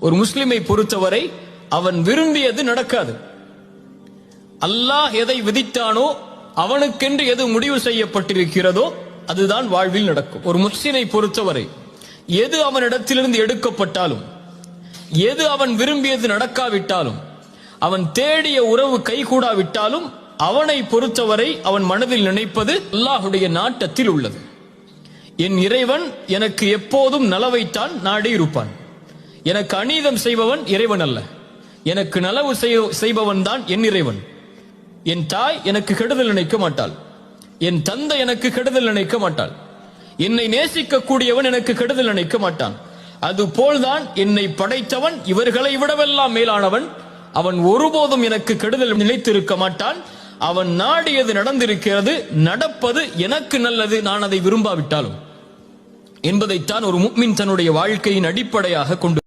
ஒரு முஸ்லிமை பொறுத்தவரை அவன் விரும்பியது நடக்காது. அல்லாஹ் எதை விதித்தானோ அவனுக்கென்று எது முடிவு செய்யப்பட்டிருக்கிறதோ அதுதான் வாழ்வில் நடக்கும். ஒரு முஸ்லிமை பொறுத்தவரை எது அவனிடத்திலிருந்து எடுக்கப்பட்டாலும், எது அவன் விரும்பியது நடக்காவிட்டாலும், அவன் தேடிய உறவு கைகூடாவிட்டாலும், அவனை பொறுத்தவரை அவன் மனதில் நினைப்பது அல்லாஹுடைய நாட்டத்தில் உள்ளது. என் இறைவன் எனக்கு எப்போதும் நலவைத்தான் நாடி இருப்பான். எனக்கு அநீதம் செய்பவன் இறைவன் அல்ல, எனக்கு நலவு செய்பவன் தான் என் இறைவன். என் தாய் எனக்கு கெடுதல் நினைக்க மாட்டாள், என் தந்தை எனக்கு கெடுதல் நினைக்க மாட்டாள், என்னை நேசிக்க கூடியவன் எனக்கு கெடுதல் நினைக்க மாட்டான். அதுபோல்தான் என்னை படைத்தவன் இவர்களை விடவெல்லாம் மேலானவன், அவன் ஒருபோதும் எனக்கு கெடுதல் நினைத்திருக்க மாட்டான். அவன் நாடியது நடந்திருக்கிறது, நடப்பது எனக்கு நல்லது, நான் அதை விரும்பாவிட்டாலும் என்பதைத்தான் ஒரு முஃமின் தன்னுடைய வாழ்க்கையின் அடிப்படையாக கொண்டு